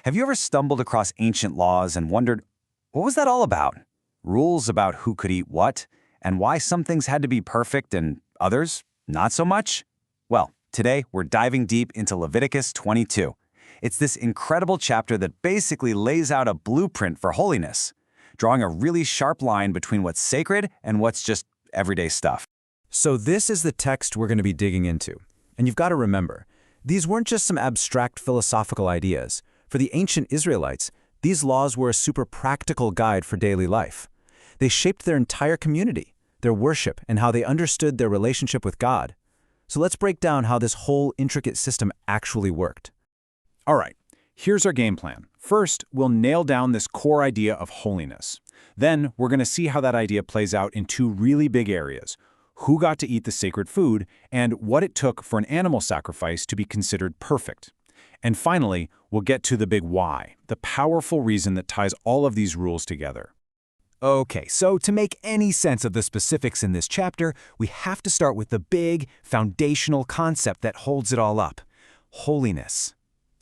Have you ever stumbled across ancient laws and wondered, what was that all about? Rules about who could eat what, and why some things had to be perfect and others not so much? Well, today we're diving deep into Leviticus 22. It's this incredible chapter that basically lays out a blueprint for holiness, drawing a really sharp line between what's sacred and what's just everyday stuff. So this is the text we're going to be digging into. And you've got to remember, these weren't just some abstract philosophical ideas. For the ancient Israelites, these laws were a super practical guide for daily life. They shaped their entire community, their worship, and how they understood their relationship with God. So let's break down how this whole intricate system actually worked. All right, here's our game plan. First, we'll nail down this core idea of holiness. Then, we're going to see how that idea plays out in two really big areas: who got to eat the sacred food, and what it took for an animal sacrifice to be considered perfect. And finally, we'll get to the big why, the powerful reason that ties all of these rules together. Okay, so to make any sense of the specifics in this chapter, we have to start with the big, foundational concept that holds it all up: holiness.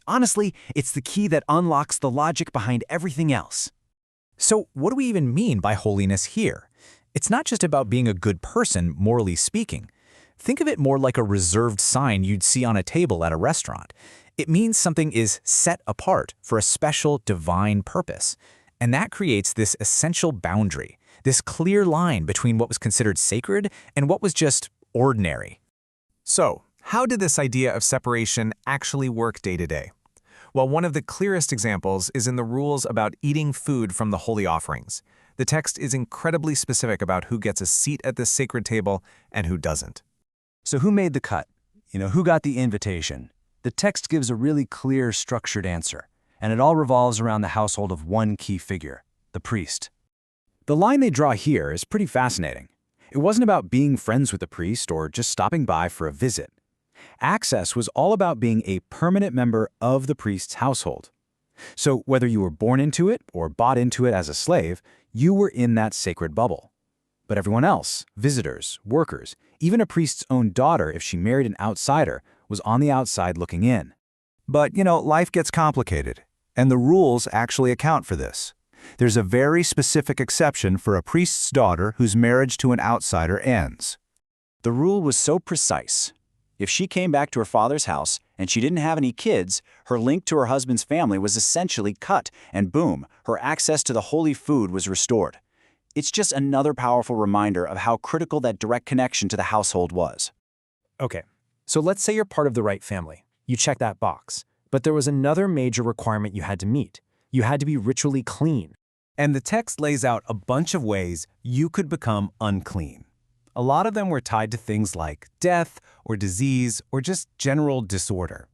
Honestly, it's the key that unlocks the logic behind everything else. So what do we even mean by holiness here? It's not just about being a good person, morally speaking. Think of it more like a reserved sign you'd see on a table at a restaurant. It means something is set apart for a special divine purpose. And that creates this essential boundary, this clear line between what was considered sacred and what was just ordinary. So, how did this idea of separation actually work day to day? Well, one of the clearest examples is in the rules about eating food from the holy offerings. The text is incredibly specific about who gets a seat at this sacred table and who doesn't. So who made the cut? Who got the invitation? The text gives a really clear, structured answer, and it all revolves around the household of one key figure, the priest. The line they draw here is pretty fascinating. It wasn't about being friends with the priest or just stopping by for a visit. Access was all about being a permanent member of the priest's household. So whether you were born into it or bought into it as a slave, you were in that sacred bubble. But everyone else, visitors, workers, even a priest's own daughter if she married an outsider, was on the outside looking in. But, life gets complicated, and the rules actually account for this. There's a very specific exception for a priest's daughter whose marriage to an outsider ends. The rule was so precise. If she came back to her father's house and she didn't have any kids, her link to her husband's family was essentially cut, and boom, her access to the holy food was restored. It's just another powerful reminder of how critical that direct connection to the household was. Okay, so let's say you're part of the right family. You check that box. But there was another major requirement you had to meet. You had to be ritually clean. And the text lays out a bunch of ways you could become unclean. A lot of them were tied to things like death or disease or just general disorder.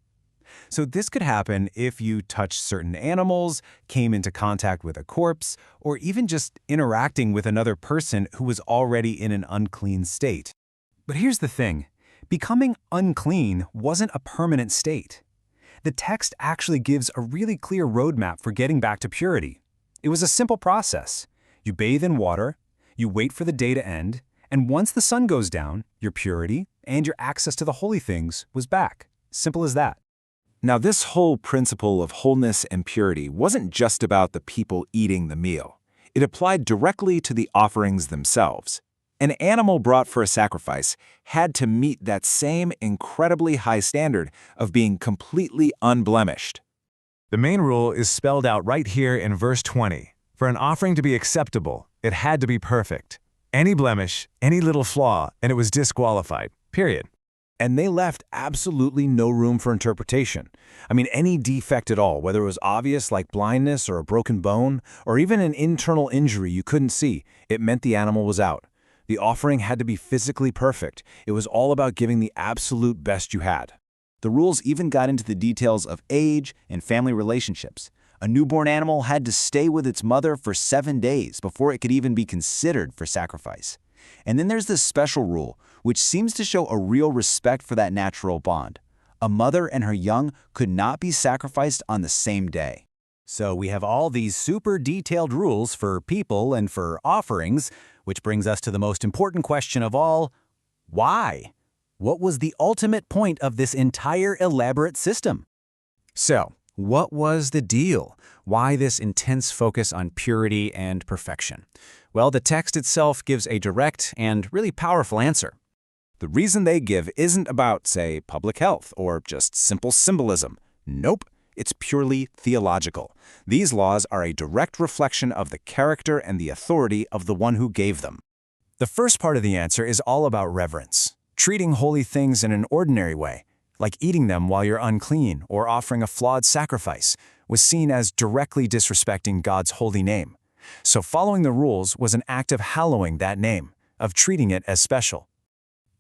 So this could happen if you touched certain animals, came into contact with a corpse, or even just interacting with another person who was already in an unclean state. But here's the thing. Becoming unclean wasn't a permanent state. The text actually gives a really clear roadmap for getting back to purity. It was a simple process. You bathe in water, you wait for the day to end, and once the sun goes down, your purity and your access to the holy things was back. Simple as that. Now, this whole principle of wholeness and purity wasn't just about the people eating the meal. It applied directly to the offerings themselves. An animal brought for a sacrifice had to meet that same incredibly high standard of being completely unblemished. The main rule is spelled out right here in verse 20. For an offering to be acceptable, it had to be perfect. Any blemish, any little flaw, and it was disqualified. Period. And they left absolutely no room for interpretation. Any defect at all, whether it was obvious like blindness or a broken bone, or even an internal injury you couldn't see, it meant the animal was out. The offering had to be physically perfect. It was all about giving the absolute best you had. The rules even got into the details of age and family relationships. A newborn animal had to stay with its mother for 7 days before it could even be considered for sacrifice. And then there's this special rule, which seems to show a real respect for that natural bond. A mother and her young could not be sacrificed on the same day. So we have all these super detailed rules for people and for offerings, which brings us to the most important question of all: why? What was the ultimate point of this entire elaborate system? So, What was the deal? Why this intense focus on purity and perfection? Well, the text itself gives a direct and really powerful answer. The reason they give isn't about, say, public health or just simple symbolism. Nope, it's purely theological. These laws are a direct reflection of the character and the authority of the one who gave them. The first part of the answer is all about reverence, treating holy things in an ordinary way, like eating them while you're unclean or offering a flawed sacrifice, was seen as directly disrespecting God's holy name. So following the rules was an act of hallowing that name, of treating it as special.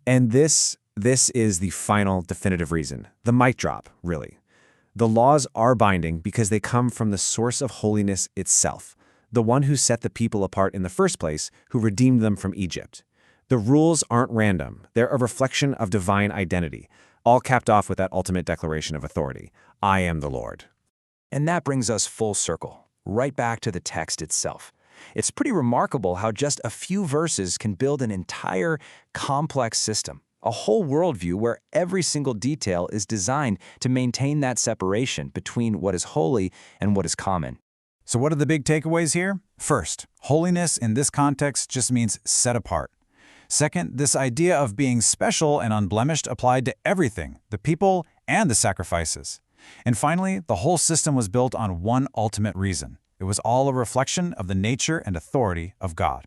And this is the final definitive reason, the mic drop, really. The laws are binding because they come from the source of holiness itself, the one who set the people apart in the first place, who redeemed them from Egypt. The rules aren't random, they're a reflection of divine identity, all capped off with that ultimate declaration of authority, I am the Lord. And that brings us full circle, right back to the text itself. It's pretty remarkable how just a few verses can build an entire complex system, a whole worldview where every single detail is designed to maintain that separation between what is holy and what is common. So what are the big takeaways here? First, holiness in this context just means set apart. Second, this idea of being special and unblemished applied to everything, the people and the sacrifices. And finally, the whole system was built on one ultimate reason. It was all a reflection of the nature and authority of God.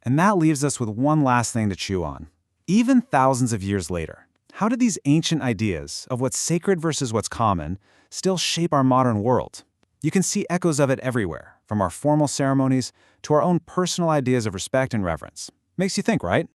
And that leaves us with one last thing to chew on. Even thousands of years later, how did these ancient ideas of what's sacred versus what's common still shape our modern world? You can see echoes of it everywhere, from our formal ceremonies to our own personal ideas of respect and reverence. Makes you think, right?